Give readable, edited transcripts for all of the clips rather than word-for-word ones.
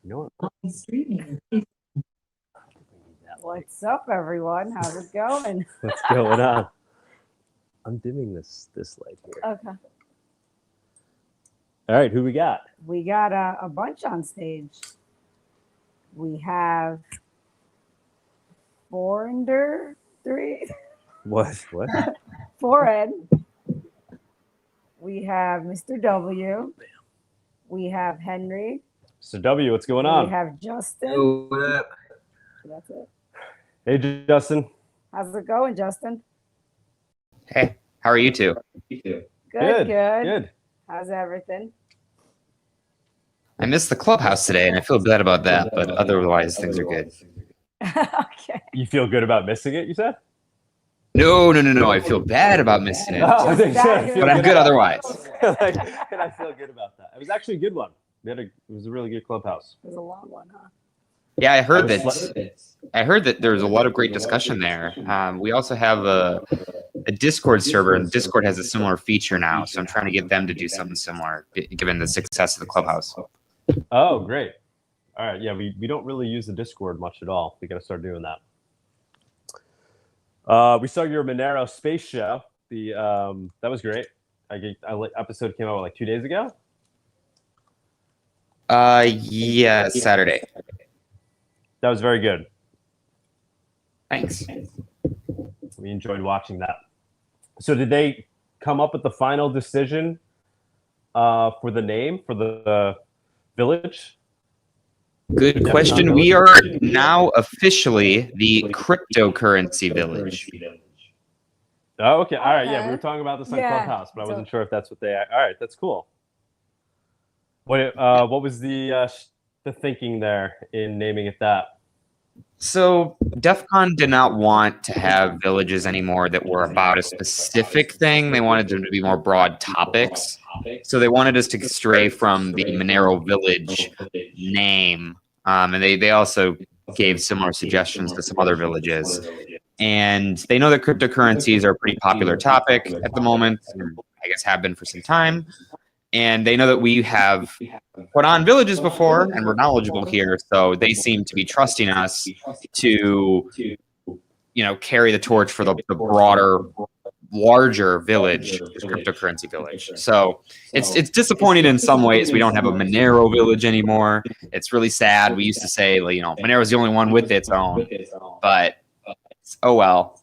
You know what? What's up, everyone? How's it going? What's going on? I'm dimming this light here. Okay. All right, who we got? We got a bunch on stage. We have Foreigner 3. What? Foreign. We have Mr. W. We have Henry. Mr. W, what's going on? We have Justin. Oh, what up? That's it. Hey, Justin. How's it going, Justin? Hey, how are you two? Good. How's everything? I missed the clubhouse today, and I feel bad about that, but otherwise things are good. Okay. You feel good about missing it, you said? No. I feel bad about missing it, Oh, I think so. I feel but I'm good otherwise. and I feel good about that. It was actually a good one. It was a really good clubhouse. It was a long one, huh? Yeah, I heard that there's a lot of great discussion there. We also have a Discord server, and Discord has a similar feature now, so I'm trying to get them to do something similar, given the success of the clubhouse. Oh, great. All right. Yeah, we don't really use the Discord much at all. We got to start doing that. We saw your Monero space show. That was great. Episode came out like 2 days ago. Yeah, Saturday. That was very good. Thanks. We enjoyed watching that. So did they come up with the final decision for the name for the village? Good question. We are now officially the cryptocurrency village. Oh, okay. All right. Yeah, Okay. we were talking about this on Yeah. Clubhouse, but I wasn't sure if that's what they. All right, that's cool. What was the thinking there in naming it that? So DEF CON did not want to have villages anymore that were about a specific thing. They wanted them to be more broad topics. So they wanted us to stray from the Monero Village name. And they also gave similar suggestions to some other villages. And they know that cryptocurrencies are a pretty popular topic at the moment, and I guess have been for some time. And they know that we have put on villages before and we're knowledgeable here. So they seem to be trusting us to, carry the torch for the broader, larger village, cryptocurrency village. So it's disappointing in some ways. We don't have a Monero village anymore. It's really sad. We used to say, Monero is the only one with its own, but oh well.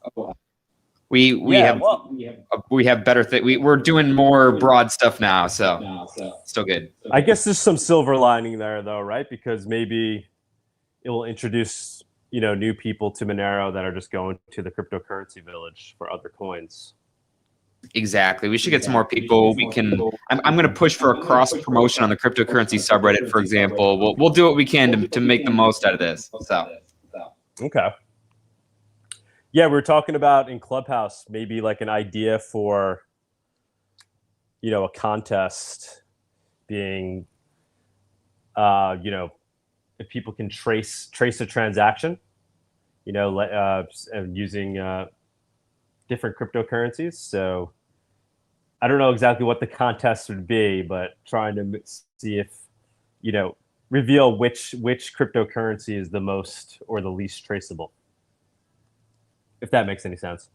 We have better things. We're doing more broad stuff now, so still good. I guess there's some silver lining there, though, right? Because maybe it will introduce new people to Monero that are just going to the cryptocurrency village for other coins. Exactly. We should get some more people. I'm going to push for a cross promotion on the cryptocurrency subreddit, for example. We'll do what we can to make the most out of this. So okay. Yeah, we were talking about in Clubhouse, maybe like an idea for, a contest being, if people can trace a transaction, using different cryptocurrencies. So I don't know exactly what the contest would be, but trying to see if, reveal which cryptocurrency is the most or the least traceable. If that makes any sense.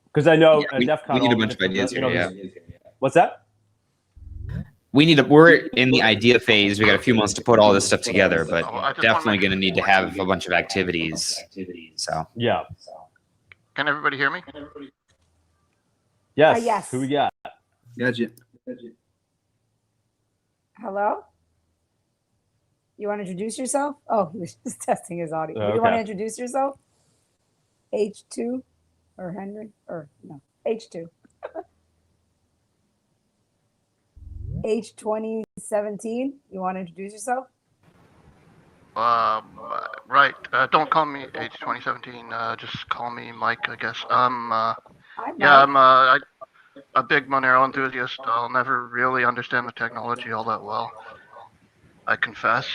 Because I know DEF CON, we need a bunch of ideas here. Yeah. What's that? We're in the idea phase. We got a few months to put all this stuff together, but definitely going to need to have a bunch of activities. So yeah. Can everybody hear me? Yes. Yes. Who we got? Gotcha. Hello? You want to introduce yourself? Oh, he was just testing his audio. Okay. You want to introduce yourself? H2 or Henry? Or no, H2. H2017. You want to introduce yourself? Right. Don't call me H2017. Just call me Mike, I guess. I'm a big Monero enthusiast. I'll never really understand the technology all that well, I confess.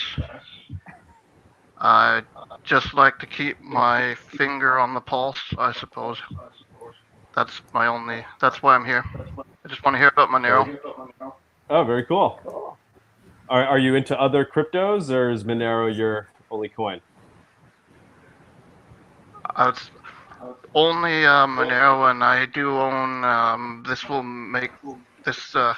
I just like to keep my finger on the pulse, I suppose. That's why I'm here. I just want to hear about Monero. Oh, very cool. Are you into other cryptos, or is Monero your only coin? It's only Monero, and I do own. This will make this. I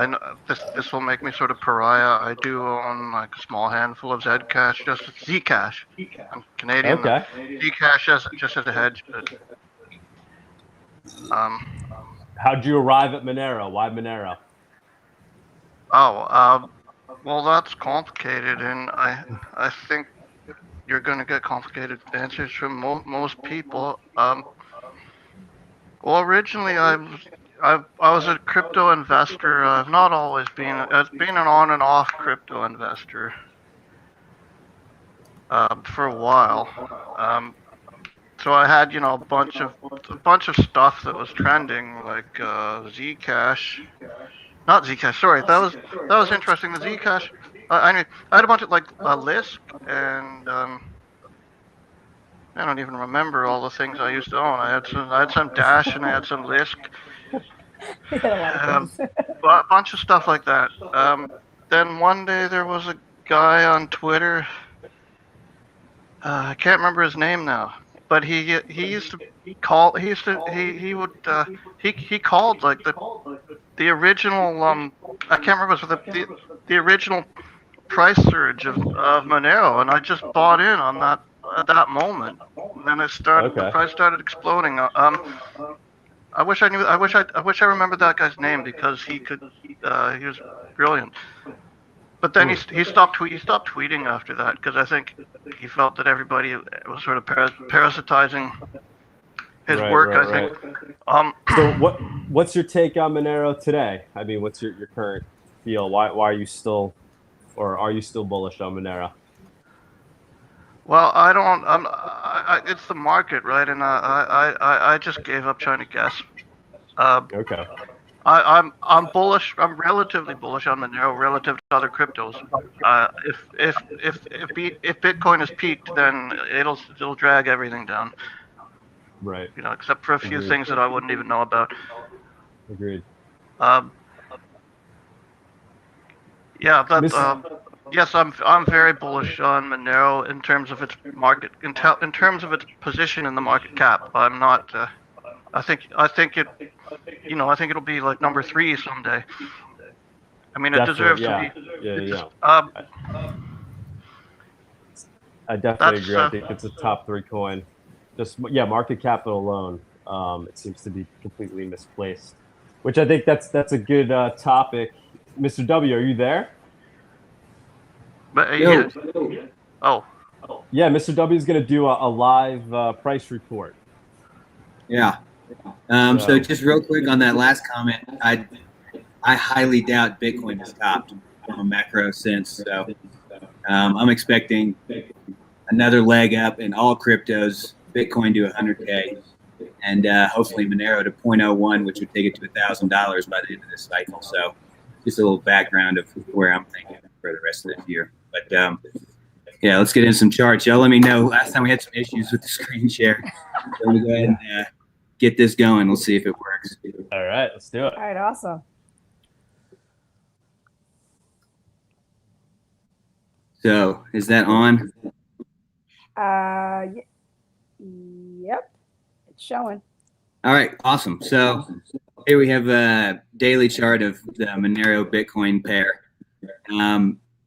know this will make me sort of pariah. I do own like a small handful of Zcash, just Zcash. I'm Canadian. Okay. Zcash just as a hedge, but How'd you arrive at Monero? Why Monero? Oh, well, that's complicated, and I think you're going to get complicated answers from most people. Well, originally I was a crypto investor. I've not always been. I've been an on and off crypto investor for a while. So I had a bunch of stuff that was trending, like Zcash. Not Zcash. Sorry, that was interesting. The Zcash. I had a bunch of like Lisk and I don't even remember all the things I used to own. I had some Dash and I had some Lisk. You had a lot of things. A bunch of stuff like that. Then one day there was a guy on Twitter. I can't remember his name now, but he used to call. He would he called like the original. I can't remember the original price surge of Monero, and I just bought in on that at that moment. And then it started. Okay. The price started exploding. I wish I knew. I wish I remembered that guy's name because he was brilliant. But then he stopped tweeting after that because I think he felt that everybody was sort of parasitizing his work. I think. So what's your take on Monero today? I mean, what's your current feel? Why are you still, or are you still bullish on Monero? Well, I don't. It's the market, right? And I just gave up trying to guess. Okay. I'm bullish. I'm relatively bullish on Monero relative to other cryptos. If Bitcoin is peaked, then it'll drag everything down. Right. Except for a few things that I wouldn't even know about. Agreed. Yeah, yes, I'm very bullish on Monero in terms of its market, in terms of its position in the market cap. I'm not. I think it'll be like number 3 someday. I mean, it deserves to be. Yeah. I definitely agree. I think it's a top 3 coin. Just market capital alone, it seems to be completely misplaced. Which I think that's a good topic. Mr. W, are you there? But yeah. Oh. Yeah, Mr. W is going to do a live price report. Yeah. So just real quick on that last comment, I highly doubt Bitcoin has topped from a macro sense. So I'm expecting another leg up in all cryptos, Bitcoin to 100K, and hopefully Monero to 0.01, which would take it to $1,000 by the end of this cycle. So just a little background of where I'm thinking for the rest of this year. But yeah, let's get in some charts. Y'all let me know. Last time we had some issues with the screen share. So let me go ahead and get this going. We'll see if it works. All right, let's do it. All right, awesome. So is that on? Yep, it's showing. All right, awesome. So here we have a daily chart of the Monero Bitcoin pair,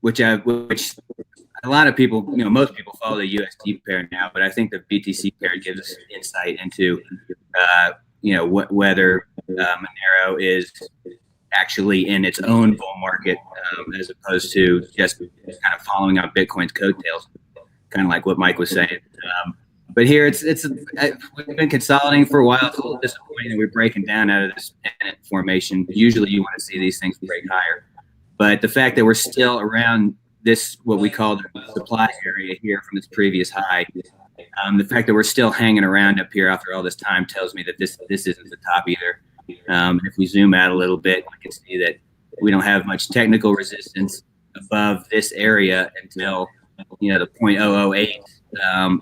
which a lot of people, most people follow the USD pair now, but I think the BTC pair gives us insight into, whether Monero is actually in its own bull market as opposed to just kind of following out Bitcoin's coattails, kind of like what Mike was saying. But here we've been consolidating for a while. It's a little disappointing that we're breaking down out of this pennant formation. Usually you want to see these things break higher. But the fact that we're still around this, what we call the supply area here from its previous high, the fact that we're still hanging around up here after all this time tells me that this isn't the top either. If we zoom out a little bit, we can see that we don't have much technical resistance above this area until the 0.008,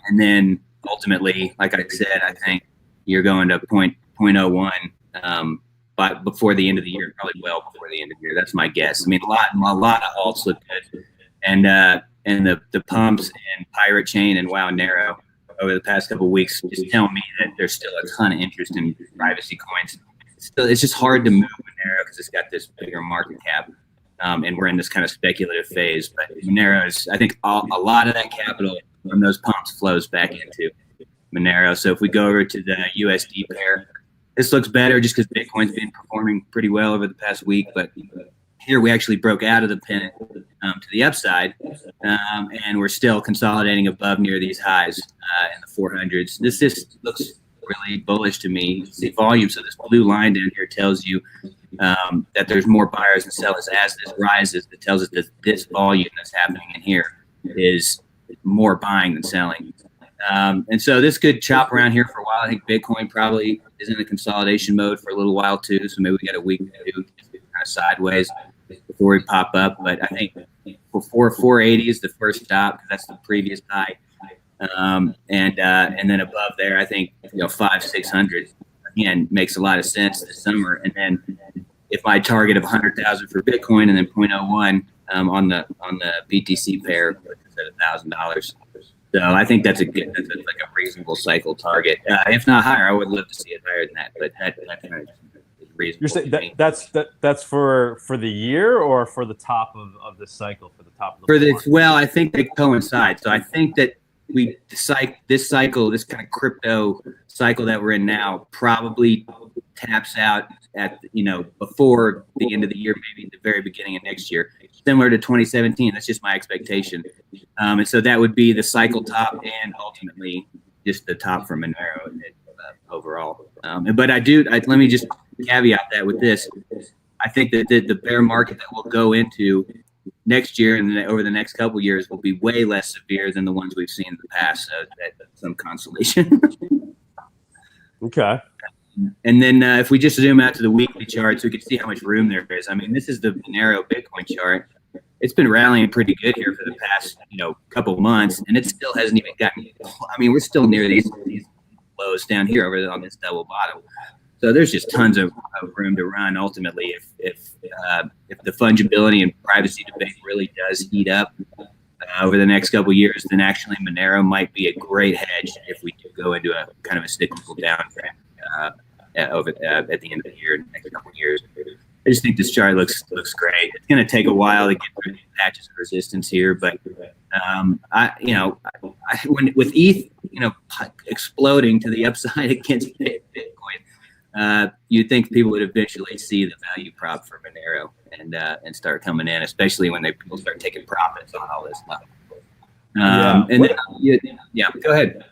and then ultimately, like I said, I think you're going to 0.01 but before the end of the year, probably well before the end of the year. That's my guess. I mean, a lot of alts look good, and the pumps and Pirate Chain and Nero over the past couple of weeks just tell me that there's still a ton of interest in privacy coins. It's just hard to move Monero because it's got this bigger market cap, and we're in this kind of speculative phase. But Monero is, I think, a lot of that capital from those pumps flows back into Monero. So if we go over to the USD pair, this looks better just because Bitcoin's been performing pretty well over the past week. But here we actually broke out of the pennant to the upside, and we're still consolidating above near these highs in the 400s. This just looks really bullish to me. The volume, so this blue line down here tells you that there's more buyers and sellers. As this rises, it tells us that this volume that's happening in here is more buying than selling. And so this could chop around here for a while. I think Bitcoin probably is in a consolidation mode for a little while too. So maybe we got a week or two kind of sideways before we pop up. But I think for 480 is the first stop because that's the previous high. And then above there, I think 500-600 again makes a lot of sense this summer. And then if I target of 100,000 for Bitcoin and then 0.01 on the BTC pair, at $1,000. So I think that's like a reasonable cycle target. If not higher, I would love to see it higher than that. But that kind of is reasonable. You're saying that's for the year or for the top of the cycle, for the top of the well, I think they coincide. So I think that this cycle, this kind of crypto cycle that we're in now, probably taps out at before the end of the year, maybe the very beginning of next year, similar to 2017. That's just my expectation, and so that would be the cycle top and ultimately just the top for Monero overall. But let me just caveat that with this: I think that the bear market that we'll go into next year and over the next couple of years will be way less severe than the ones we've seen in the past. So that's some consolation. Okay. And then if we just zoom out to the weekly charts, we can see how much room there is. I mean, this is the Monero Bitcoin chart. It's been rallying pretty good here for the past, couple of months, and it still hasn't even gotten. I mean, we're still near these lows down here on this double bottom. So there's just tons of room to run. Ultimately, if the fungibility and privacy debate really does heat up over the next couple of years, then actually Monero might be a great hedge if we do go into a kind of a cyclical downtrend at the end of the year, next couple of years. I just think this chart looks great. It's going to take a while to get through these patches of resistance here, but with ETH, exploding to the upside against Bitcoin, you'd think people would eventually see the value prop for Monero and start coming in, especially when people start taking profits on all this stuff. Go ahead.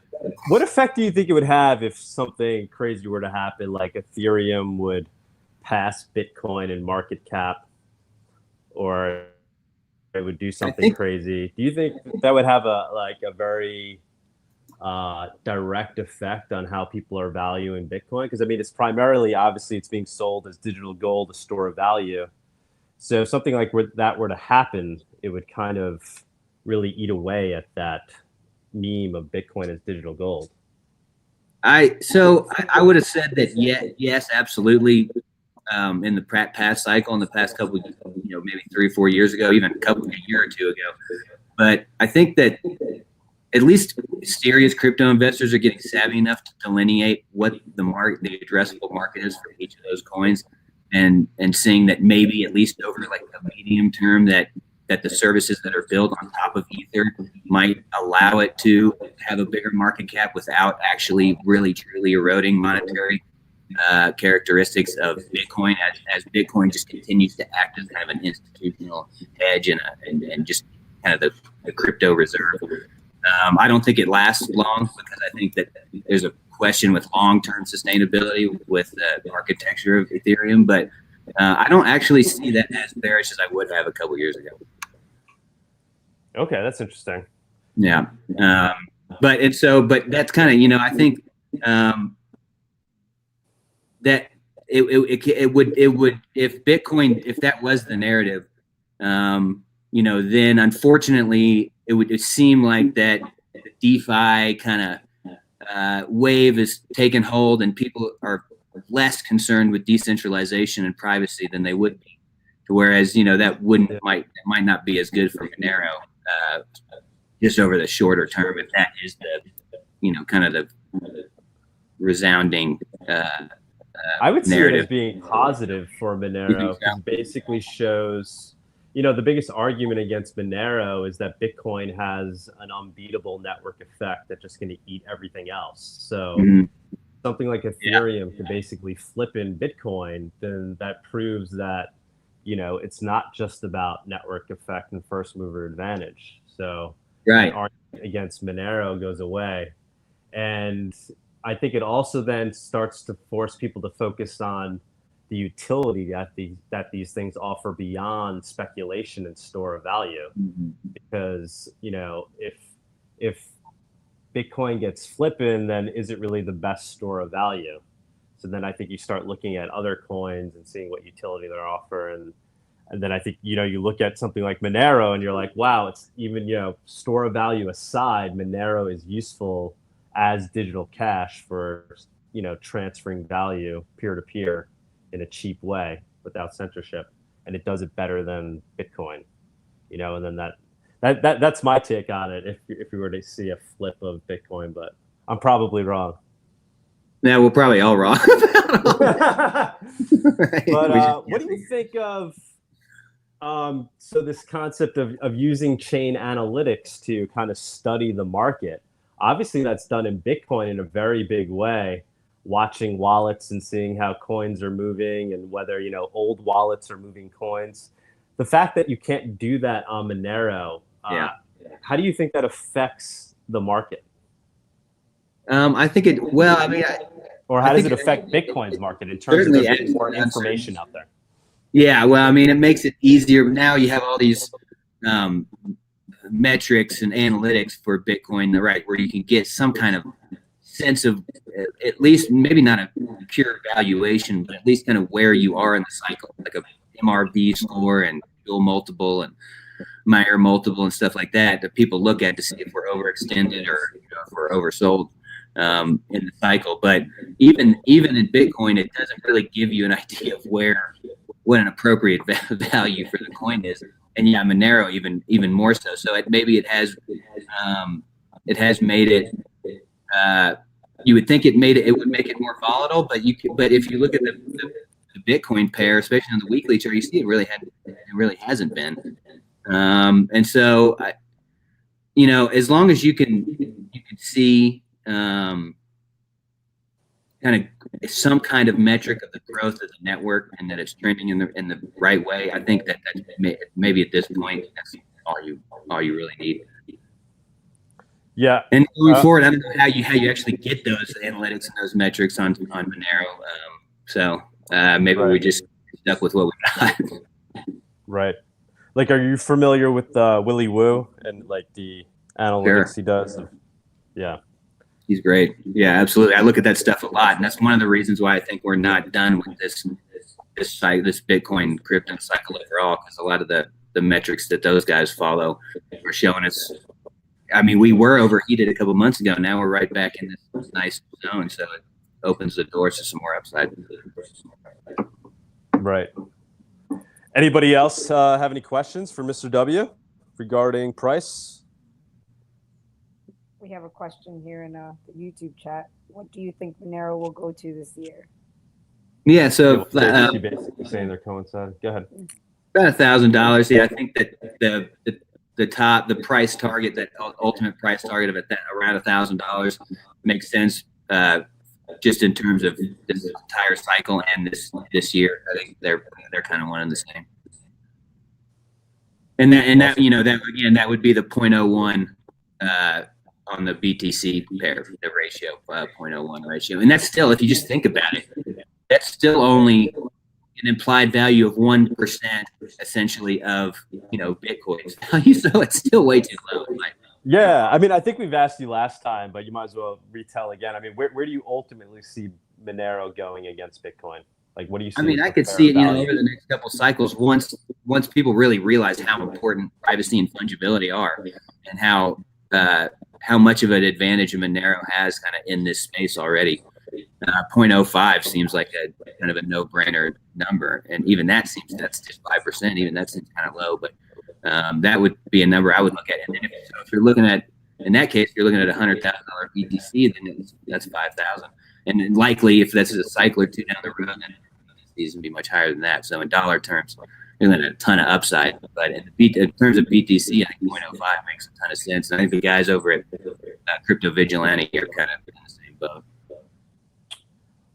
What effect do you think it would have if something crazy were to happen, like Ethereum would pass Bitcoin in market cap, or it would do something crazy? Do you think that would have a very direct effect on how people are valuing Bitcoin? Because I mean, it's primarily, obviously, it's being sold as digital gold, a store of value. So if something like that were to happen, it would kind of really eat away at that meme of Bitcoin as digital gold. I would have said that yes, absolutely. In the past cycle, in the past couple, maybe 3 or 4 years ago, even a year or two ago. But I think that at least serious crypto investors are getting savvy enough to delineate what the addressable market is for each of those coins, and seeing that maybe at least over like a medium term that the services that are built on top of Ether might allow it to have a bigger market cap without actually really truly eroding monetary characteristics of Bitcoin, as Bitcoin just continues to act as kind of an institutional hedge and just kind of the crypto reserve. I don't think it lasts long, because I think that there's a question with long-term sustainability with the architecture of Ethereum, but I don't actually see that as bearish as I would have a couple years ago. Okay, that's interesting. Yeah, but that's kind of, I think that it would, if Bitcoin, if that was the narrative, then unfortunately it would seem like that DeFi kind of wave is taking hold, and people are less concerned with decentralization and privacy than they would be. Whereas, that might not be as good for Monero, just over the shorter term, if that is the, kind of the resounding I would see narrative. it as being positive for Monero, because it basically shows, the biggest argument against Monero is that Bitcoin has an unbeatable network effect that's just going to eat everything else. So something like Ethereum can basically flip in Bitcoin, then that proves that, it's not just about network effect and first mover advantage. So right. that argument against Monero goes away. And I think it also then starts to force people to focus on the utility that these things offer beyond speculation and store of value. Because, if Bitcoin gets flipping, then is it really the best store of value? So then I think you start looking at other coins and seeing what utility they offer. And then I think, you look at something like Monero and you're like, wow, it's even, store of value aside, Monero is useful as digital cash for, transferring value peer-to-peer in a cheap way without censorship. And it does it better than Bitcoin, and then that's my take on it. If we were to see a flip of Bitcoin, but I'm probably wrong. Yeah, we're probably all wrong. But what do you think of so this concept of using chain analytics to kind of study the market? Obviously, that's done in Bitcoin in a very big way, watching wallets and seeing how coins are moving and whether, old wallets are moving coins. The fact that you can't do that on Monero, how do you think that affects the market? I think it, well, I mean, or how does it affect Bitcoin's market in terms of there being more information out there? Yeah, well, I mean, it makes it easier. Now you have all these metrics and analytics for Bitcoin, right, where you can get some kind of sense of, at least maybe not a pure valuation, but at least kind of where you are in the cycle, like a MRB score and Joule multiple and Meyer multiple and stuff like that people look at to see if we're overextended or if we're oversold in the cycle. But even in Bitcoin, it doesn't really give you an idea of what an appropriate value for the coin is. And yeah, Monero even more so. So it has made it. You would think it would make it more volatile, but if you look at the Bitcoin pair, especially on the weekly chart, you see it really hasn't been. And so, as long as you can see kind of some kind of metric of the growth of the network and that it's trending in the right way, I think that's maybe at this point that's all you really need. Yeah. And going forward, I don't know how you actually get those analytics and those metrics on Monero. So maybe we just stuck with what we got. Right. Like, are you familiar with Willy Woo and like the analytics he does? Yeah. He's great. Yeah, absolutely. I look at that stuff a lot, and that's one of the reasons why I think we're not done with this Bitcoin crypto cycle overall, because a lot of the metrics that those guys follow are showing us. I mean, we were overheated a couple months ago. Now we're right back in this nice zone, so it opens the doors to some more upside. Right. Anybody else have any questions for Mr. W regarding price? We have a question here in the YouTube chat. What do you think Monero will go to this year? Yeah, so basically saying they're coinciding. Go ahead. About $1,000. Yeah, I think that the price target, that ultimate price target of around $1,000 makes sense. Just in terms of this entire cycle and this year, I think they're kind of one and the same. And that would be the 0.01 on the BTC pair, the ratio, 0.01 ratio. And that's still, if you just think about it, that's still only an implied value of 1% essentially of Bitcoin's value. So it's still way too low. Yeah, I mean, I think we've asked you last time, but you might as well retell again. I mean, where do you ultimately see Monero going against Bitcoin? Like, what do you see? I mean, I could see it, over the next couple cycles, once people really realize how important privacy and fungibility are, and how much of an advantage Monero has kind of in this space already. 0.05 seems like a kind of a no-brainer number, and even that seems that's just 5%. Even that seems kind of low, but that would be a number I would look at. And then if you're looking at, in that case, you're looking at $100,000 BTC, then that's 5,000. And then likely, if that's a cycle or two down the road, then these would be much higher than that. So in dollar terms, you're looking at a ton of upside. But in terms of BTC, I think 0.05 makes a ton of sense. And I think the guys over at Crypto Vigilante are kind of in the same boat.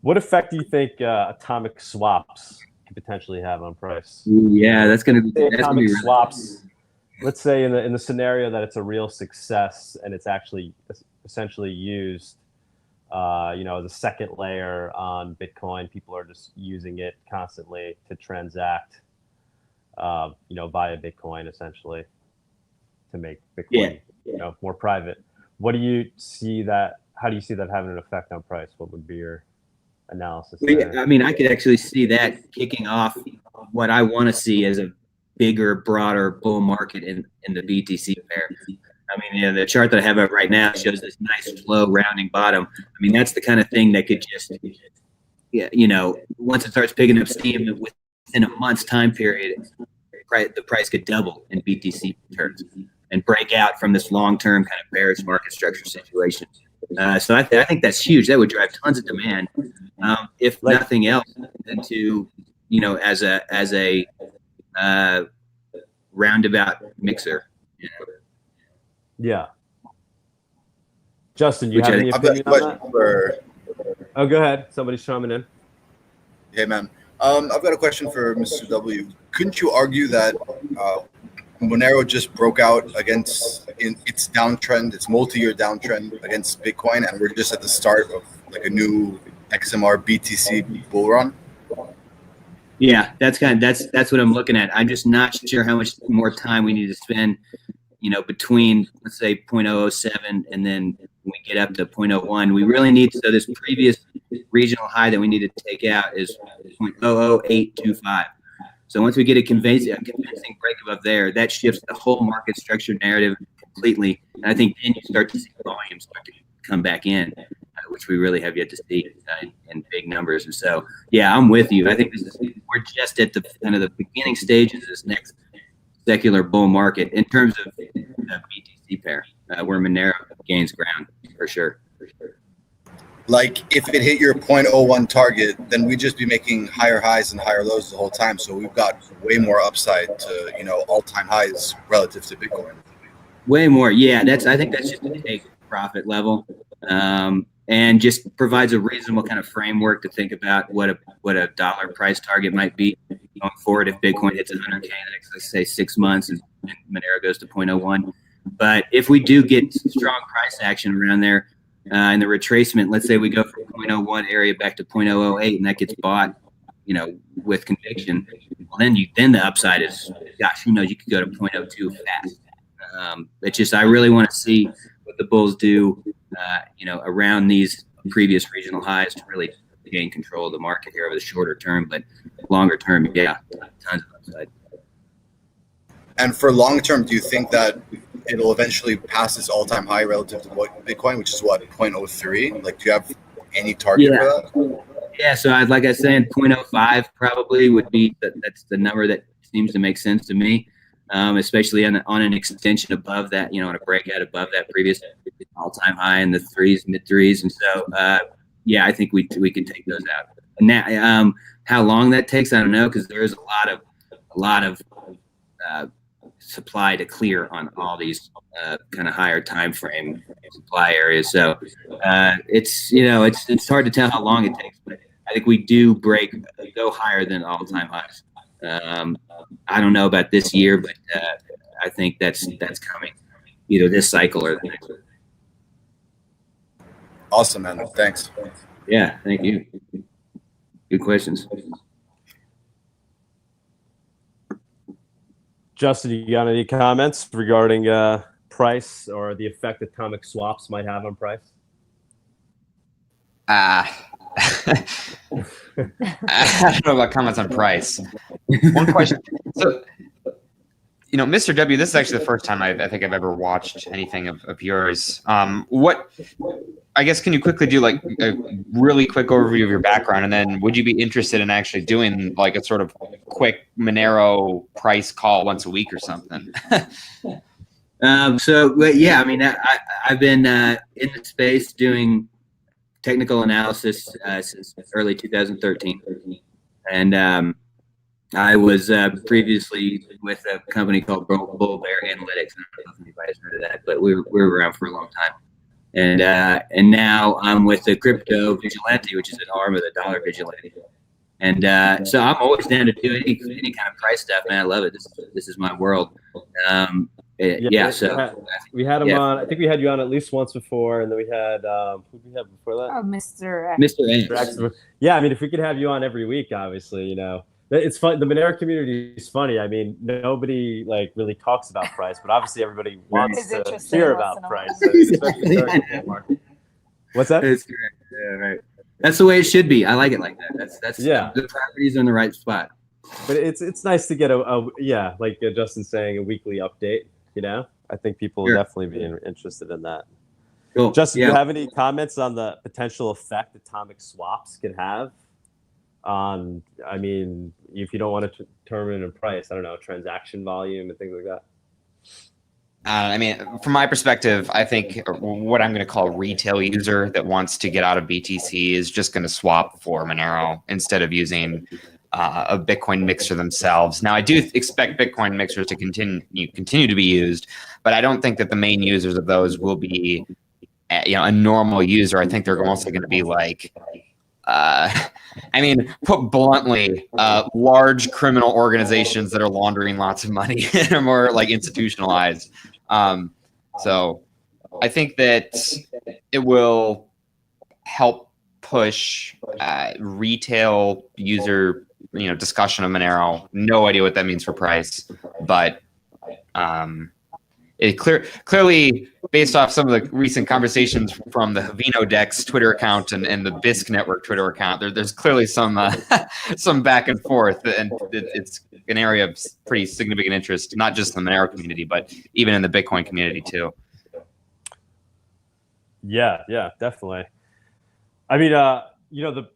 What effect do you think atomic swaps could potentially have on price? Yeah, that's going to be atomic really swaps. Let's say in the scenario that it's a real success and it's actually essentially used, as a second layer on Bitcoin. People are just using it constantly to transact, via Bitcoin, essentially, to make Bitcoin, more private. What do you see that? How do you see that having an effect on price? What would be your analysis there? I mean, I could actually see that kicking off what I want to see as a bigger, broader bull market in the BTC pair. I mean, the chart that I have up right now shows this nice slow rounding bottom. I mean, that's the kind of thing that could just, once it starts picking up steam within a month's time period, the price could double in BTC terms and break out from this long-term kind of bearish market structure situation. So I think that's huge. That would drive tons of demand, if nothing else, into as a roundabout mixer. Yeah. Justin, you have any opinion on that? Oh, go ahead. Somebody's chiming in. Hey, man. I've got a question for Mr. W. Couldn't you argue that Monero just broke out in its downtrend, its multi-year downtrend against Bitcoin, and we're just at the start of like a new XMR BTC bull run? Yeah, that's what I'm looking at. I'm just not sure how much more time we need to spend, between, let's say, 0.007 and then when we get up to 0.01. We really need, so this previous regional high that we need to take out is 0.00825. So once we get a convincing break above there, that shifts the whole market structure narrative completely. And I think then you start to see volume start to come back in, which we really have yet to see in big numbers. And so, yeah, I'm with you. I think we're just at the kind of the beginning stages of this next secular bull market in terms of the BTC pair, where Monero gains ground for sure. Like if it hit your 0.01 target, then we'd just be making higher highs and higher lows the whole time. So we've got way more upside to, all-time highs relative to Bitcoin. Way more. Yeah, I think that's just a take profit level. And just provides a reasonable kind of framework to think about what a dollar price target might be going forward if Bitcoin hits 100K in the next, let's say, 6 months and Monero goes to 0.01. But if we do get strong price action around there in the retracement, let's say we go from 0.01 area back to 0.008 and that gets bought, with conviction, well, then the upside is, gosh, who knows, you could go to 0.02 fast. It's just, I really want to see what the bulls do, around these previous regional highs to really gain control of the market here over the shorter term, but longer term, yeah, tons of upside. And for long term, do you think that it'll eventually pass its all-time high relative to what Bitcoin, which is what, 0.03? Like, do you have any target for that? Yeah, so like I said, 0.05 probably would be that's the number that seems to make sense to me. Especially on an extension above that, on a breakout above that previous all-time high in the mid threes. And so, yeah, I think we can take those out. And now, how long that takes, I don't know, because there is a lot of supply to clear on all these kind of higher time frame supply areas. So it's hard to tell how long it takes, but I think we do go higher than all-time highs. I don't know about this year, but I think that's coming, either this cycle or the next. Awesome, man. Thanks. Yeah, thank you. Good questions. Justin, you got any comments regarding price or the effect atomic swaps might have on price? I don't know about comments on price. One question. So, Mr. W, this is actually the first time I think I've ever watched anything of yours. I I guess can you quickly do like a really quick overview of your background, and then would you be interested in actually doing like a sort of quick Monero price call once a week or something? Yeah, I mean, I've been in the space doing technical analysis since early 2013, and I was previously with a company called Bull Bear Analytics. I don't know if anybody's heard of that, but we were around for a long time. And now I'm with the Crypto Vigilante, which is an arm of the Dollar Vigilante. And so I'm always down to do any kind of price stuff, man. I love it. This is my world. So we had him on. I think we had you on at least once before, and then we had who did we have before that? Oh, Mr. Mr. X. Yeah, I mean, if we could have you on every week, obviously, it's fun. The Monero community is funny. I mean, nobody like really talks about price, but obviously everybody wants to hear about price. What's that? That's correct. Yeah, right. That's the way it should be. I like it like that. That's the properties in the right spot. But it's nice to get like Justin's saying, a weekly update. I think people will definitely be interested in that. Cool. Justin, do you have any comments on the potential effect atomic swaps could have on, I mean, if you don't want to determine a price, I don't know, transaction volume and things like that? I mean, from my perspective, I think what I'm going to call a retail user that wants to get out of BTC is just going to swap for Monero instead of using a Bitcoin mixer themselves. Now, I do expect Bitcoin mixers to continue to be used, but I don't think that the main users of those will be, a normal user. I think they're mostly going to be like, I mean, put bluntly, large criminal organizations that are laundering lots of money and are more like institutionalized. So I think that it will help push retail user, discussion of Monero. No idea what that means for price, but it clearly, based off some of the recent conversations from the Havino Dex Twitter account and the Bisq Network Twitter account, there's clearly some some back and forth, and it's an area of pretty significant interest, not just in the Monero community, but even in the Bitcoin community too. Yeah, definitely. I mean, the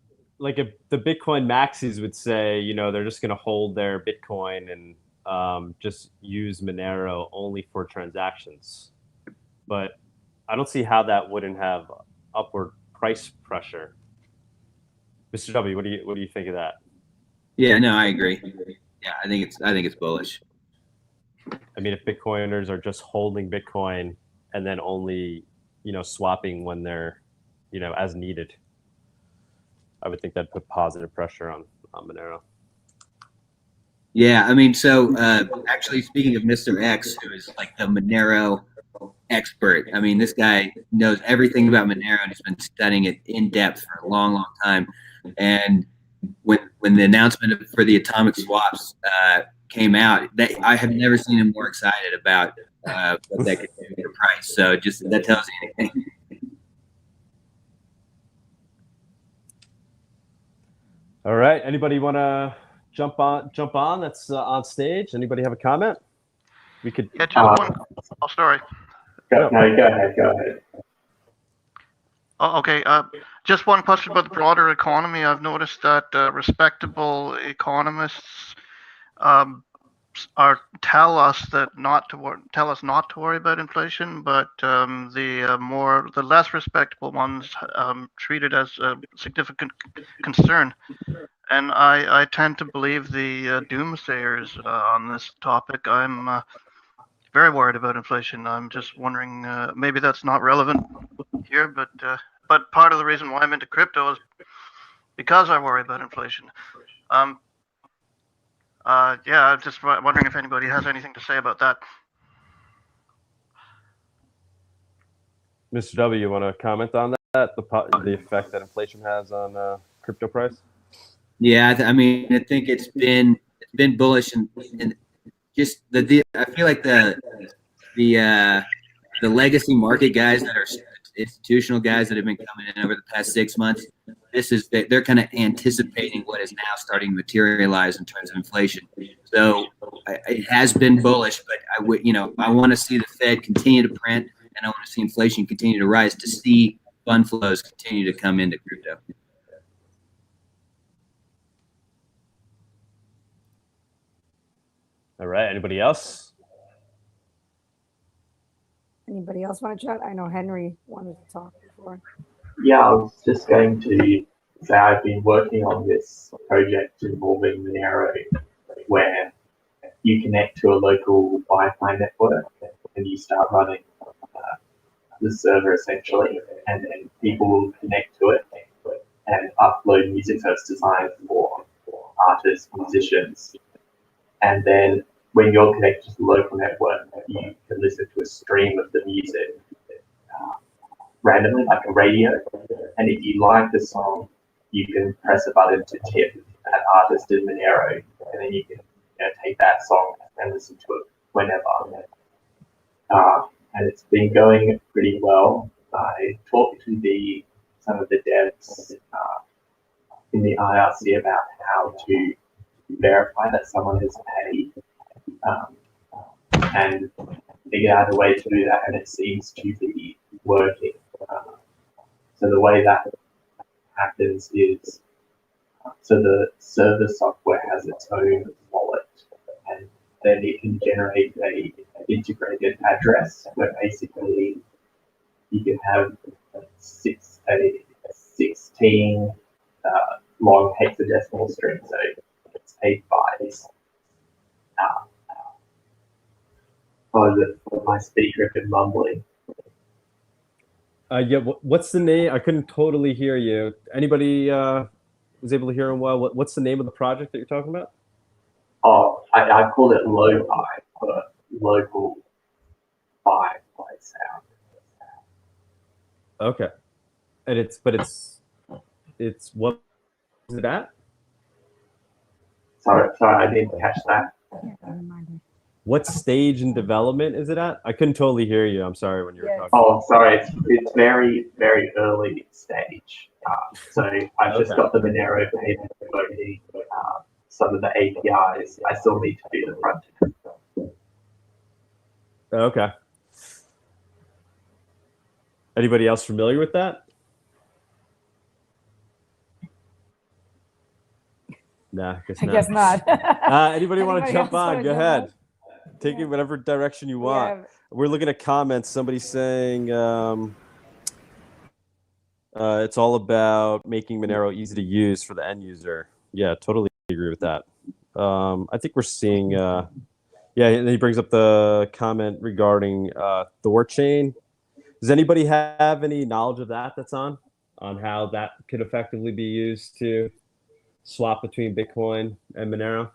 Bitcoin maxis would say, they're just going to hold their Bitcoin and just use Monero only for transactions. But I don't see how that wouldn't have upward price pressure. Mr. W, what do you think of that? Yeah, no, I agree. Yeah, I think it's bullish. I mean, if Bitcoiners are just holding Bitcoin and then only, swapping when they're, as needed, I would think that'd put positive pressure on Monero. Yeah, I mean, so actually, speaking of Mr. X, who is like the Monero expert, I mean, this guy knows everything about Monero and he's been studying it in depth for a long, long time. And when the announcement for the atomic swaps came out, I have never seen him more excited about what that could do for price. So just that tells you anything. All right. Anybody want to jump on? That's on stage. Anybody have a comment? We could. Yeah, just one. Oh, sorry. No, go ahead. Oh, okay. Just one question about the broader economy. I've noticed that respectable economists tell us not to worry about inflation, but the less respectable ones treat it as a significant concern. And I tend to believe the doomsayers on this topic. I'm very worried about inflation. I'm just wondering, maybe that's not relevant here, but part of the reason why I'm into crypto is because I worry about inflation. I'm just wondering if anybody has anything to say about that. Mr. W, you want to comment on that? The effect that inflation has on crypto price? Yeah, I mean, I think it's been bullish, and just I feel like the legacy market guys that are institutional guys that have been coming in over the past 6 months, they're kind of anticipating what is now starting to materialize in terms of inflation. So it has been bullish, but I want to see the Fed continue to print, and I want to see inflation continue to rise to see fund flows continue to come into crypto. All right. Anybody else? Anybody else want to chat? I know Henry wanted to talk before. Yeah, I was just going to say I've been working on this project involving Monero, where you connect to a local Wi-Fi network and you start running the server essentially, and then people will connect to it and upload music that's designed for artists, musicians, and then when you're connected to the local network, you can listen to a stream of the music randomly, like a radio. And if you like the song, you can press a button to tip an artist in Monero, and then you can take that song and listen to it whenever. And it's been going pretty well. I talked to some of the devs in the IRC about how to verify that someone has paid, and figure out a way to do that, and it seems to be working. So the way that happens is, so the server software has its own wallet, and then it can generate a integrated address where basically you can have 16 long hexadecimal string, so it's 8 bytes. My speaker been mumbling. Yeah. What's the name? I couldn't totally hear you. Anybody was able to hear him well? What's the name of the project that you're talking about? Oh, I called it lo-fi, but local fi sound. Okay. And it's what is it at? Sorry, I didn't catch that. What stage in development is it at? I couldn't totally hear you. I'm sorry when you were talking. Oh, sorry, it's very, very early stage. So I've just got the Monero payment loading, some of the APIs. I still need to do the front end. Okay. Anybody else familiar with that? Nah, I guess not. Anybody want to jump on? Go ahead. Take it whatever direction you want. Yeah. We're looking at comments. Somebody saying it's all about making Monero easy to use for the end user. Yeah, totally agree with that. I think we're seeing, yeah, and he brings up the comment regarding Thorchain. Does anybody have any knowledge of that that's on how that could effectively be used to swap between Bitcoin and Monero?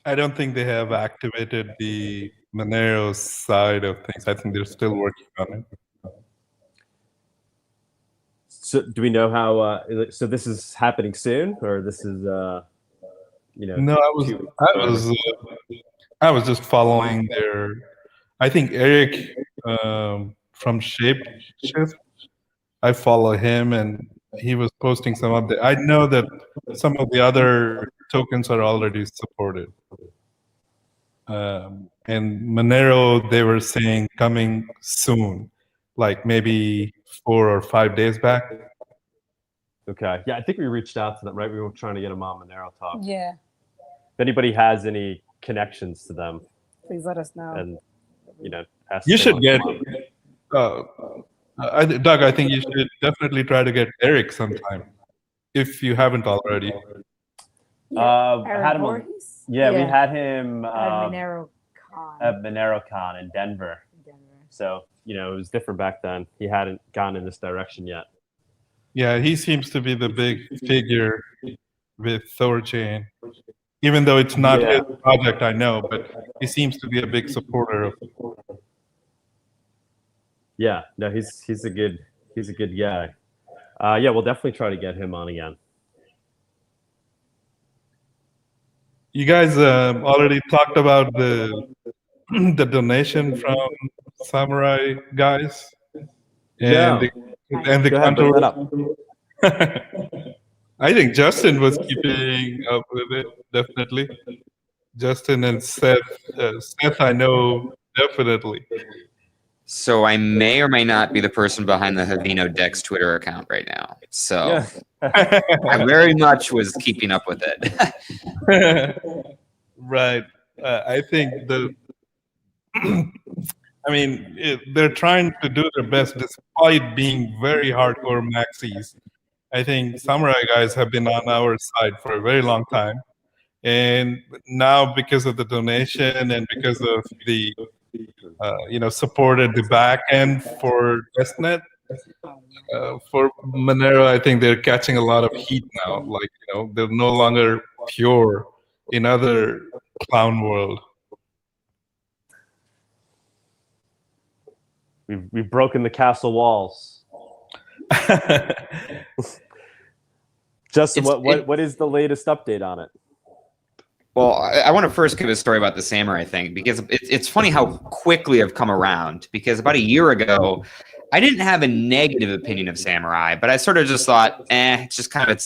I don't think they have activated the Monero side of things. I think they're still working on it. So do we know how? So this is happening soon, or this is No, I was just following their. I think Eric from Shapeshift. I follow him, and he was posting some update. I know that some of the other tokens are already supported. And Monero, they were saying coming soon, like maybe 4 or 5 days back. Okay. Yeah, I think we reached out to them, right? We were trying to get them on Monero Talk. Yeah. If anybody has any connections to them, Please let us know. and ask You them should on get, the Doug, I think you should definitely try to get Eric sometime, if you haven't already. I had him on, Voorhees? yeah, we had him At MoneroCon. at MoneroCon in Denver. So, it was different back then. He hadn't gone in this direction yet. Yeah, he seems to be the big figure with Thorchain. Even though it's not his project, I know, but he seems to be a big supporter of it. Yeah, no, he's a good guy. Yeah, we'll definitely try to get him on again. You guys already talked about the the donation from Samurai guys and the Go ahead, bring that up. I think Justin was keeping up with it, definitely. Justin and Seth, I know definitely. So I may or may not be the person behind the Havino Dex Twitter account right now. So I very much was keeping up with it. Right. I think they're trying to do their best despite being very hardcore maxis. I think Samurai guys have been on our side for a very long time. And now because of the donation and because of the supported the back end for testnet, for Monero, I think they're catching a lot of heat now. Like, they're no longer pure in other clown world. We've broken the castle walls. Justin, what is the latest update on it? Well, I want to first give a story about the Samurai thing, because it's funny how quickly I've come around. Because about a year ago, I didn't have a negative opinion of Samurai, but I sort of just thought, it's just kind of,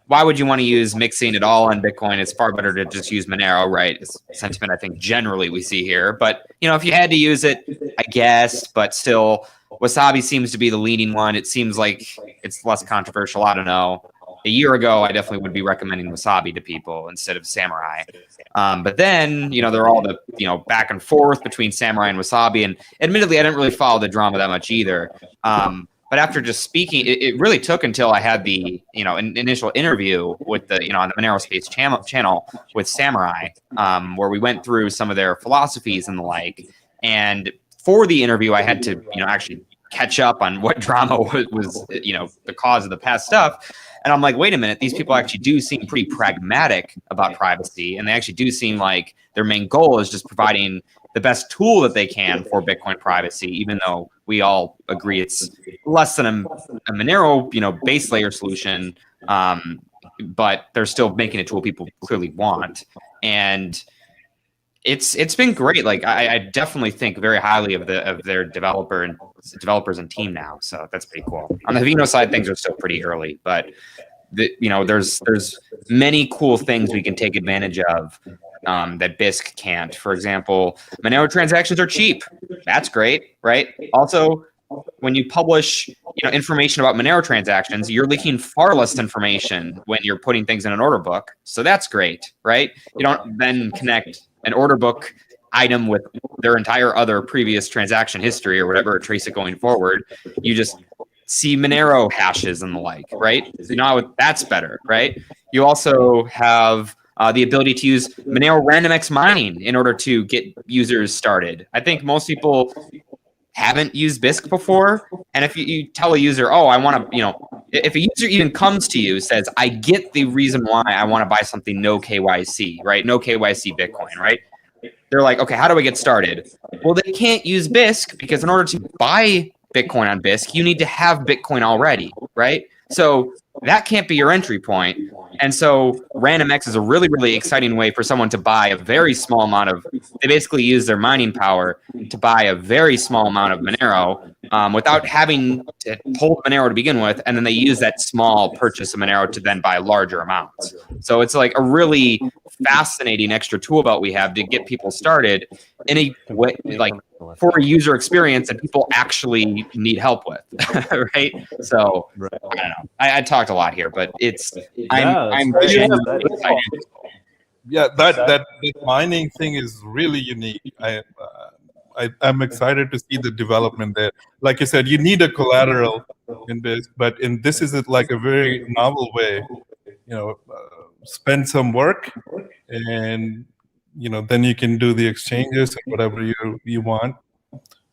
why would you want to use mixing at all on Bitcoin? It's far better to just use Monero, right? It's a sentiment I think generally we see here. But, if you had to use it, I guess, but still, Wasabi seems to be the leading one. It seems like it's less controversial. I don't know. A year ago, I definitely would be recommending Wasabi to people instead of Samurai. But then, there are all the, back and forth between Samurai and Wasabi. And admittedly, I didn't really follow the drama that much either. But after just speaking, it really took until I had the, initial interview with the, on the Monero Space channel with Samurai, where we went through some of their philosophies and the like. And for the interview, I had to, actually catch up on what drama was the cause of the past stuff. And I'm like, wait a minute, these people actually do seem pretty pragmatic about privacy. And they actually do seem like their main goal is just providing the best tool that they can for Bitcoin privacy, even though we all agree it's less than a Monero, base layer solution. But they're still making a tool people clearly want. And it's been great. Like I definitely think very highly of their developers and team now. So that's pretty cool. On the Havino side, things are still pretty early, but there's many cool things we can take advantage of that Bisq can't. For example, Monero transactions are cheap. That's great, right? Also, when you publish information about Monero transactions, you're leaking far less information when you're putting things in an order book. So that's great, right? You don't then connect an order book item with their entire other previous transaction history or whatever, or trace it going forward. You just see Monero hashes and the like, right? So now that's better, right? You also have the ability to use Monero RandomX mining in order to get users started. I think most people haven't used Bisq before, and if you tell a user, oh, I want to, if a user even comes to you, says, I get the reason why I want to buy something no KYC, right? No KYC Bitcoin, right? They're like, okay, how do I get started? Well, they can't use Bisq because in order to buy Bitcoin on Bisq, you need to have Bitcoin already, right? So that can't be your entry point. And so RandomX is a really, really exciting way for someone to buy a very small amount of, they basically use their mining power to buy a very small amount of Monero without having to hold Monero to begin with. And then they use that small purchase of Monero to then buy larger amounts. So it's like a really fascinating extra tool belt we have to get people started in a way, like for a user experience that people actually need help with, right? So I don't know. I talked a lot here, but I'm genuinely excited. Yeah, that mining thing is really unique. I'm excited to see the development there. Like you said, you need a collateral in this, but this is like a very novel way. Spend some work, and then you can do the exchanges and whatever you want.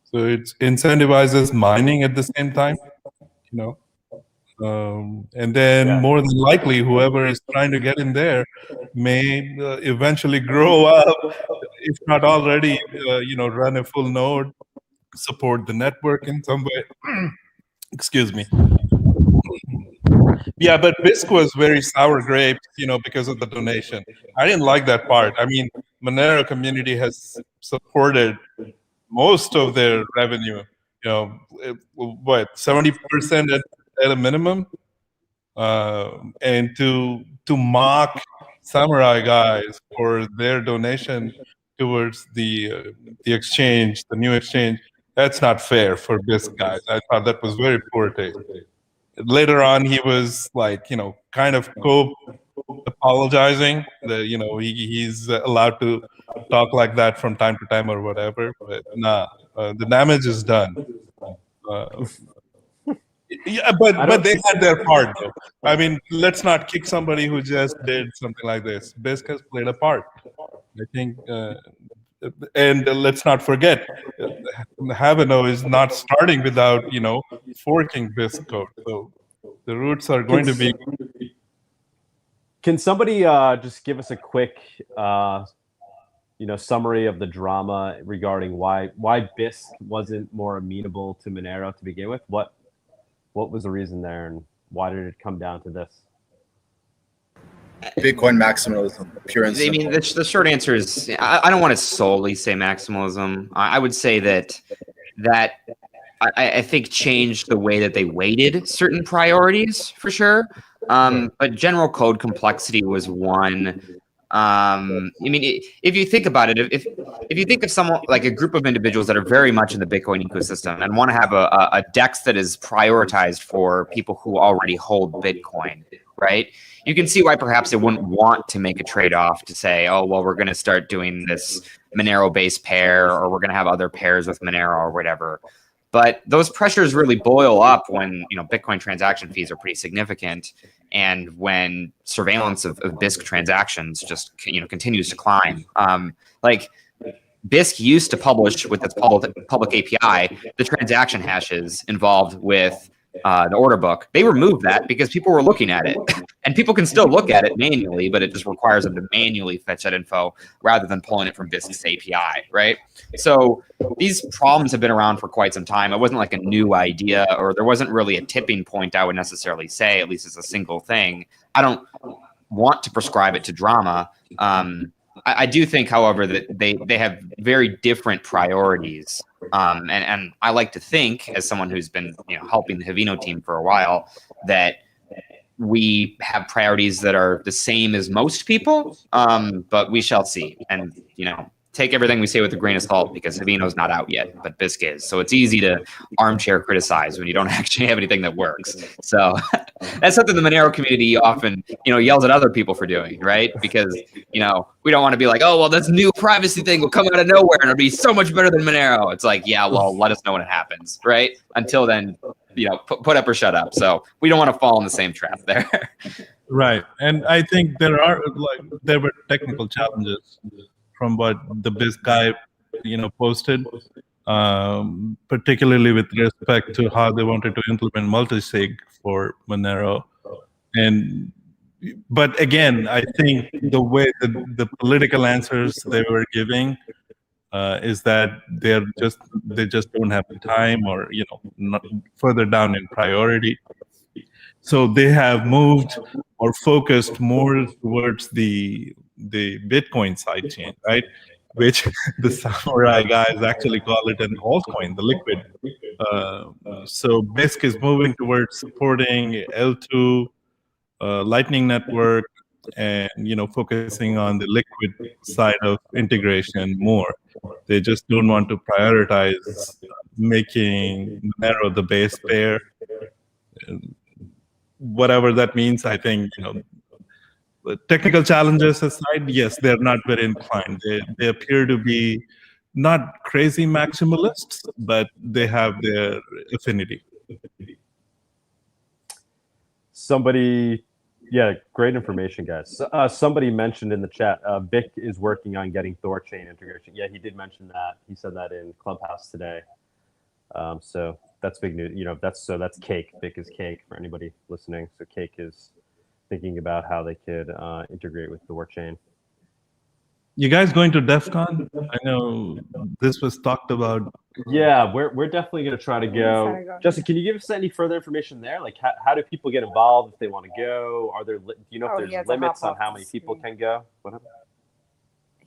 So it incentivizes mining at the same time. And then more than likely, whoever is trying to get in there may eventually grow up, if not already, run a full node, support the network in some way. Excuse me. Yeah, but Bisq was very sour grapes, because of the donation. I didn't like that part. I mean, Monero community has supported most of their revenue. 70% at a minimum, and to mock Samurai guys for their donation towards the exchange, the new exchange, That's not fair for this guy. I thought that was very poor taste. Later on, he was like, kind of apologizing that, he's allowed to talk like that from time to time or whatever. But nah, the damage is done. Yeah, but they had their part, though. I mean, let's not kick somebody who just did something like this. BISC has played a part. I think, and let's not forget, Haveno is not starting without, forking BISC code. So the roots are going to be. Can somebody just give us a quick, summary of the drama regarding why BISC wasn't more amenable to Monero to begin with? What was the reason there, and why did it come down to this? Bitcoin maximalism, pure and simple. I mean, the short answer is I don't want to solely say maximalism. I would say that I think changed the way that they weighted certain priorities for sure. But general code complexity was one. I mean, if you think about it, if you think of someone like a group of individuals that are very much in the Bitcoin ecosystem and want to have a DEX that is prioritized for people who already hold Bitcoin, right? You can see why perhaps they wouldn't want to make a trade-off to say, oh, well, we're going to start doing this Monero-based pair, or we're going to have other pairs with Monero or whatever. But those pressures really boil up when Bitcoin transaction fees are pretty significant, and when surveillance of BISC transactions just continues to climb. Like BISC used to publish with its public API the transaction hashes involved with the order book. They removed that because people were looking at it, and people can still look at it manually, but it just requires them to manually fetch that info rather than pulling it from BISC's API, right? So these problems have been around for quite some time. It wasn't like a new idea, or there wasn't really a tipping point, I would necessarily say, at least as a single thing. I don't want to prescribe it to drama. I do think, however, that they have very different priorities. And I like to think, as someone who's been helping the Haveno team for a while, that we have priorities that are the same as most people, but we shall see. And take everything we say with a grain of salt, because Haveno's not out yet, but BISC is. So it's easy to armchair criticize when you don't actually have anything that works. So that's something the Monero community often, yells at other people for doing, right? Because, we don't want to be like, oh, well, this new privacy thing will come out of nowhere and it'll be so much better than Monero. It's like, yeah, well, let us know when it happens, right? Until then, put up or shut up. So we don't want to fall in the same trap there. Right. And I think there were technical challenges from what the BISC guy, posted, particularly with respect to how they wanted to implement multisig for Monero. But again, I think the way the political answers they were giving is that they just don't have the time, or not further down in priority. So they have moved or focused more towards the Bitcoin sidechain, right? Which the Samurai guys actually call it an altcoin, the liquid. So BISC is moving towards supporting L2, Lightning Network, and focusing on the liquid side of integration more. They just don't want to prioritize making Monero the base pair. Whatever that means, I think, technical challenges aside, yes, they're not very inclined. They appear to be not crazy maximalists, but they have their affinity. Great information, guys. Somebody mentioned in the chat, Vic is working on getting ThorChain integration. Yeah, he did mention that. He said that in Clubhouse today. So that's big news. That's Cake. Vic is Cake for anybody listening. So Cake is thinking about how they could integrate with ThorChain. You guys going to DEF CON? I know this was talked about. Yeah, we're definitely going to try to go. Justin, can you give us any further information there? Like, how do people get involved if they want to go? Are there, do you know if there's limits on how many people can go? What happened?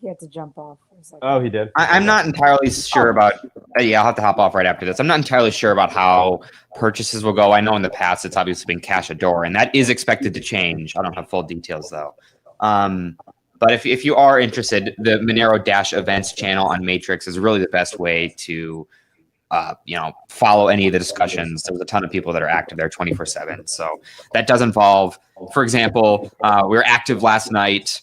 He had to jump off. Oh, he did? I'm not entirely sure about. I'll have to hop off right after this. I'm not entirely sure about how purchases will go. I know in the past it's obviously been cash adore, and that is expected to change. I don't have full details though. But if you are interested, the Monero-Events channel on Matrix is really the best way to follow any of the discussions. There's a ton of people that are active there 24/7. So that does involve, for example, we were active last night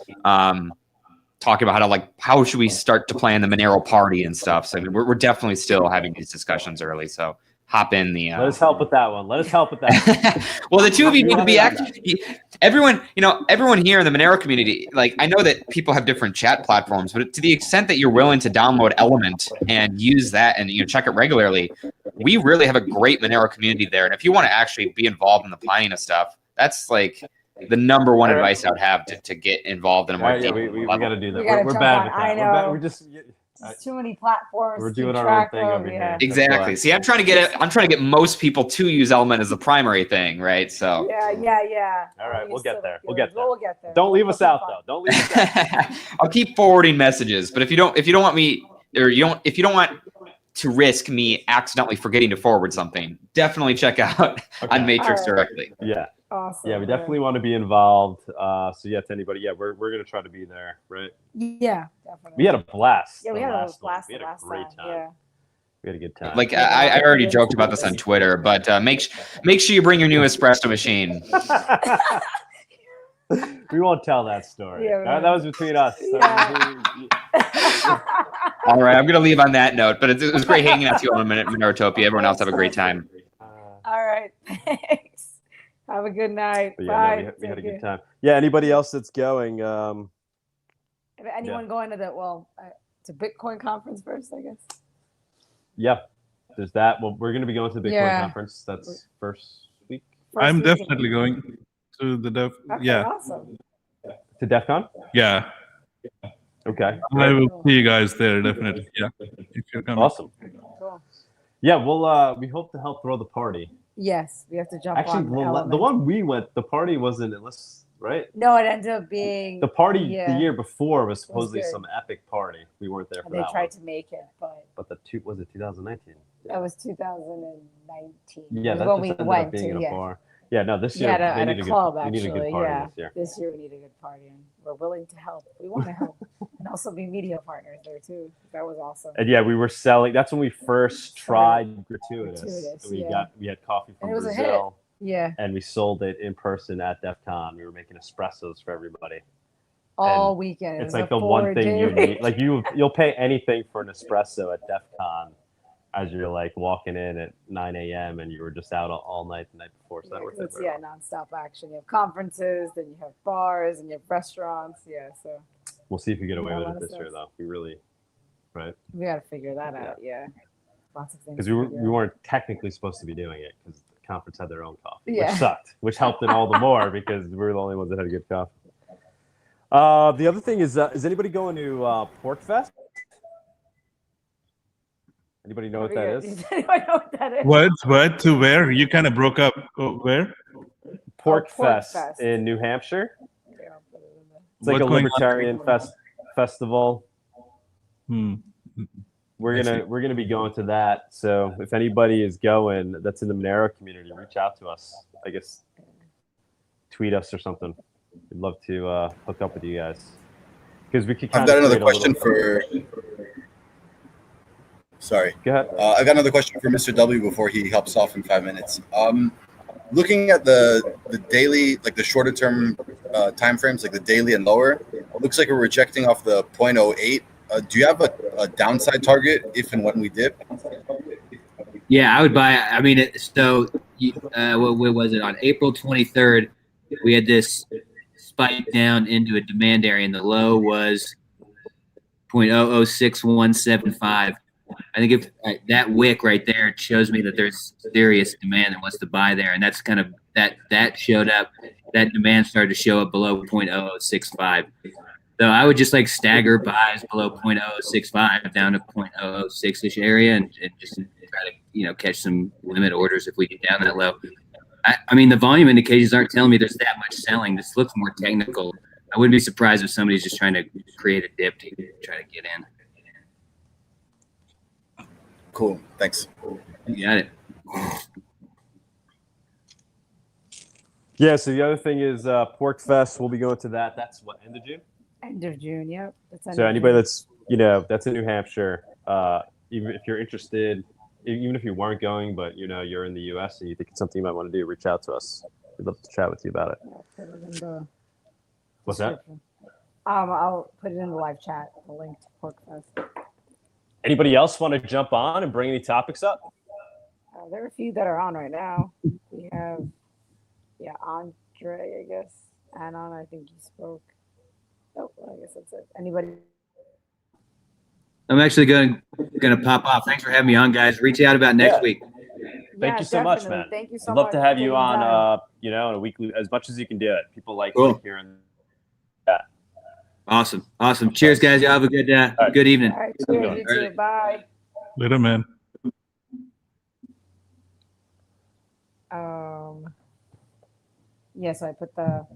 talking about how should we start to plan the Monero party and stuff. So I mean, we're definitely still having these discussions early. So hop in the. Let us help with that one. Let us help with that. Well, the two of you need to be active. Everyone here in the Monero community, I know that people have different chat platforms, but to the extent that you're willing to download Element and use that and check it regularly, we really have a great Monero community there. And if you want to actually be involved in the planning of stuff, that's the number one advice I would have to get involved in a more deep we level. got to do that. We gotta We're jump bad on. with that. I know. We're just There's too many platforms. we're to keep doing our own track thing of, over yeah. here. Exactly. See, I'm trying to get most people to use Element as the primary thing, right? So. Yeah. All right, we'll get there. We'll get there. Don't leave us out though. Don't leave us out. I'll keep forwarding messages, but if you don't want me, or if you don't want to risk me accidentally forgetting to forward something, definitely check out on Matrix directly. Yeah. Awesome. Yeah, we definitely want to be involved. So yeah, to anybody, we're gonna try to be there, right? Yeah, definitely. We had a blast. Yeah, we had a blast. We had a last great time. Yeah. We had a good time. I already joked about this on Twitter, but make sure you bring your new espresso machine. We won't tell that story. Yeah, that was between us. All right, I'm gonna leave on that note. But it was great hanging out to you on Monerotopia. Everyone else have a great time. All right. Thanks. Have a good night. Yeah, Bye. no, we had a good time. Yeah, anybody else that's going? If anyone going to to Bitcoin conference first, I guess. Yeah, there's that. Well, we're going to be going to the Bitcoin conference. That's first week. I'm definitely going to the Okay, awesome. To DEF CON? Yeah. Okay. I will see you guys there, definitely. Yeah. If you're coming. Awesome. Cool. Yeah, we hope to help throw the party. Yes, we have to jump Actually, on. the one we went, the party wasn't right? No, it ended up being the party the year before was supposedly good. some epic party. We weren't there for They that tried one. to make it, but Was it 2019? that was 2019. Yeah, was that when just we ended went up being to. in a Yeah. bar. Yeah, no, this year Yeah, at a club, we need a good actually. party Yeah. this year. This year we need a good party, and we're willing to help. We want to help, and also be media partners there too. That was awesome. And yeah, we were selling. That's when we first tried gratuitous. Gratuitous, And we had coffee from And it was a hit. Brazil. Yeah, And we sold it in person at DEF CON. We were making espressos for everybody. all weekend. It's like the one thing you need. Like you'll pay anything for an espresso at DEF CON as you're walking in at 9 a.m. and you were just out all night the night before. So that worked out very well. nonstop action. You have conferences, then you have bars, and you have restaurants. Yeah, so We'll see if we get away Yeah, a with lot it of this year, stuff. though. We really, right? we got to figure that out. Yeah, lots of things. Because we weren't technically supposed to be doing it because the conference had their own coffee, Yeah. which sucked, which helped it all the more because we were the only ones that had a good coffee. The other thing is anybody going to Pork Fest? Anybody know what that is? Does anyone know what that is? What? To where? You kind of broke up. Oh, where? Pork Pork Fest Fest. in New Hampshire. Yeah, I'll put it in there. It's like What's a going on? libertarian festival. Hmm. We're gonna be going to that. So if anybody is going that's in the Monero community, reach out to us. I guess tweet us or something. We'd love to hook up with you guys because we could. I've got another question for. Sorry. Go ahead. I got another question for Mr. W before he helps off in 5 minutes. Looking at the daily, like the shorter term time frames, like the daily and lower, it looks like we're rejecting off the 0.08. Do you have a downside target if and when we dip? Yeah, I would buy. I mean, what was it on April 23rd? We had this spike down into a demand area, and the low was 0.006175. I think if that wick right there shows me that there's serious demand that wants to buy there, and that's kind of that showed up. That demand started to show up below 0.0065. So I would just stagger buys below 0.0065 down to 0.006-ish area, and just try to catch some limit orders if we get down that low. I mean, the volume indications aren't telling me there's that much selling. This looks more technical. I wouldn't be surprised if somebody's just trying to create a dip to try to get in. Cool. Thanks. You got it. Yeah. So the other ththing is Pork Fest. We'll be going to that. That's what, end of June. End of June. Yep. That's So anybody that's that's in New Hampshire, even if you're interested, even if you weren't going, but you're in the U.S. and you think it's something you might want to do, reach out to us. We'd love to chat with you about it. I'll put it in the What's that? description. I'll put it in the live chat, the link to PorkFest. Anybody else want to jump on and bring any topics up? There are a few that are on right now. We have, Andre, I guess. Anon, I think you spoke. Oh, well, I guess that's it. Anybody? I'm actually going to pop off. Thanks for having me on, guys. Reach out about next week. Thank you so much, definitely. man. Thank you so I'd much. love to have for you taking on, time. on a weekly, as much as you can do it. People like Cool. hearing. Awesome. Cheers, guys. Y'all have a good right. good evening. All right, cheers, you too. Bye. Later, man. Yeah, so I put the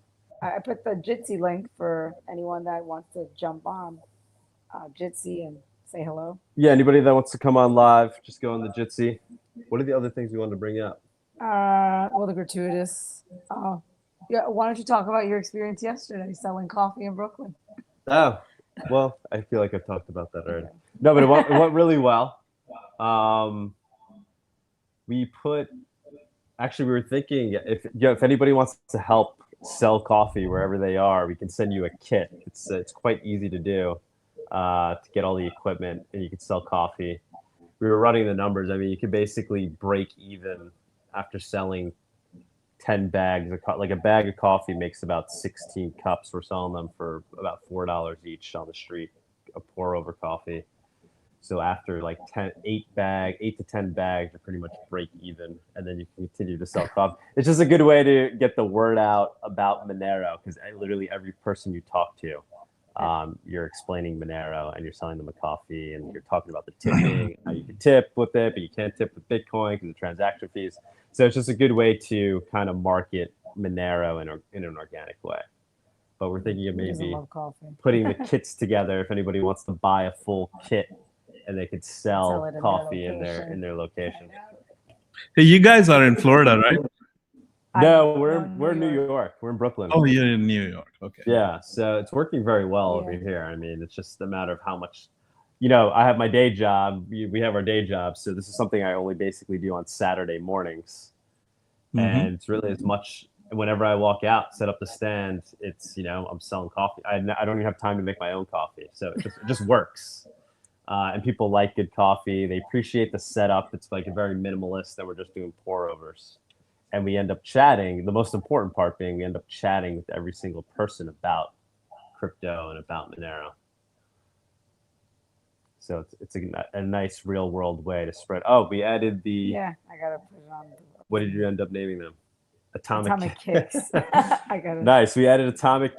Jitsi link for anyone that wants to jump on Jitsi and say hello. Yeah, anybody that wants to come on live, just go on the Jitsi. What are the other things we wanted to bring up? Well, the gratuitous. Yeah, why don't you talk about your experience yesterday selling coffee in Brooklyn? Oh, well, I feel like I've talked about that already. No, but it went really well. We were thinking if anybody wants to help sell coffee wherever they are, we can send you a kit. It's quite easy to do to get all the equipment, and you can sell coffee. We were running the numbers. I mean, you could basically break even after selling 10 bags of like a bag of coffee makes about 16 cups. We're selling them for about $4 each on the street, a pour over coffee. So after like 8 to 10 bags are pretty much break even, and then you can continue to sell coffee. It's just a good way to get the word out about Monero, because literally every person you talk to, you're explaining Monero and you're selling them a coffee, and you're talking about the tipping, how you can tip with it, but you can't tip with Bitcoin because of transaction fees. So it's just a good way to kind of market Monero in an organic way. But we're thinking of maybe putting the kits together if anybody wants to buy a full kit, and they could sell coffee in their location. Hey, you guys are in Florida, right? No, we're in New York. We're in Brooklyn. Oh, you're in New York. Okay. Yeah, so it's working very well over here. I mean, it's just a matter of how much. I have my day job. We have our day job, so this is something I only basically do on Saturday mornings, and it's really as much. Whenever I walk out, set up the stand, it's I'm selling coffee. I don't even have time to make my own coffee, so it just works. And people like good coffee. They appreciate the setup. It's like a very minimalist, and we're just doing pour overs. And we end up chatting. The most important part being we end up chatting with every single person about crypto and about Monero. So it's a nice real world way to spread. Oh, we added the. Yeah, I gotta put it on. What did you end up naming them? Atomic Kicks. I got it. Nice. We added Atomic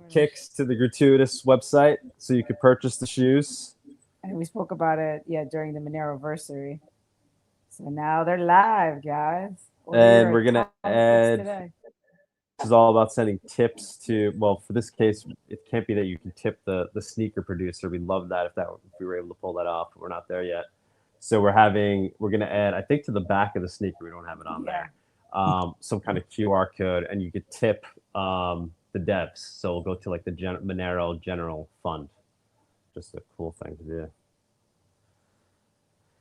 Kicks to the gratuitous website, so you could purchase the shoes. And we spoke about it, during the Moneroversary. So now they're live, guys. And we're gonna add. This is all about sending tips to. Well, for this case, it can't be that you can tip the sneaker producer. We'd love that if we were able to pull that off. But we're not there yet. So we're gonna add. I think to the back of the sneaker, we don't have it on there. Some kind of QR code, and you could tip the devs. So we'll go to like the Monero General Fund. Just a cool thing to do.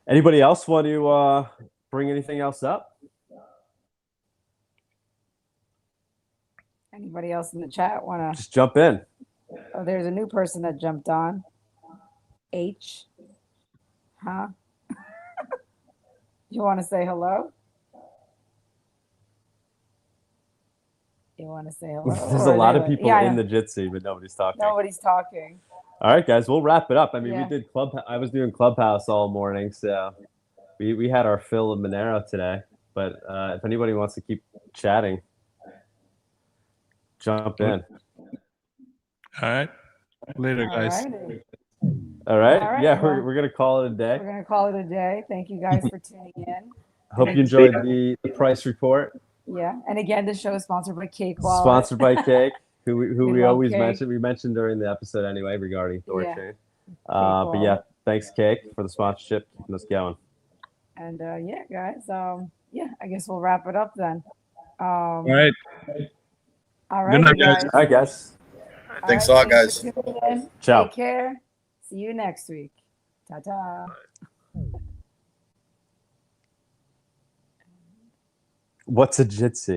Anybody else want to bring anything else up? Anybody else in the chat want to just jump in? Oh, there's a new person that jumped on. H. Huh? You want to say hello? You want to say hello? There's a lot of people in the Jitsi, but nobody's talking. Nobody's talking. All right, guys, we'll wrap it up. I mean, we did I was doing Clubhouse all morning, so we had our fill of Monero today. But if anybody wants to keep chatting, jump in. All right. Later, guys. All right. Yeah, we're going to call it a day. We're going to call it a day. Thank you guys for tuning in. Hope you enjoyed the price report. Yeah. And again, the show is sponsored by Cake Wallet. Sponsored by Cake, who we always mention. We mentioned during the episode anyway regarding Thorchain. But yeah, thanks, Cake, for the sponsorship. Keeping us going. And yeah, guys. I guess we'll wrap it up then. All right. All right. Good night, guys. All right, guys. Thanks a lot, guys. Ciao. Take care. See you next week. Ta-ta. What's a Jitsi?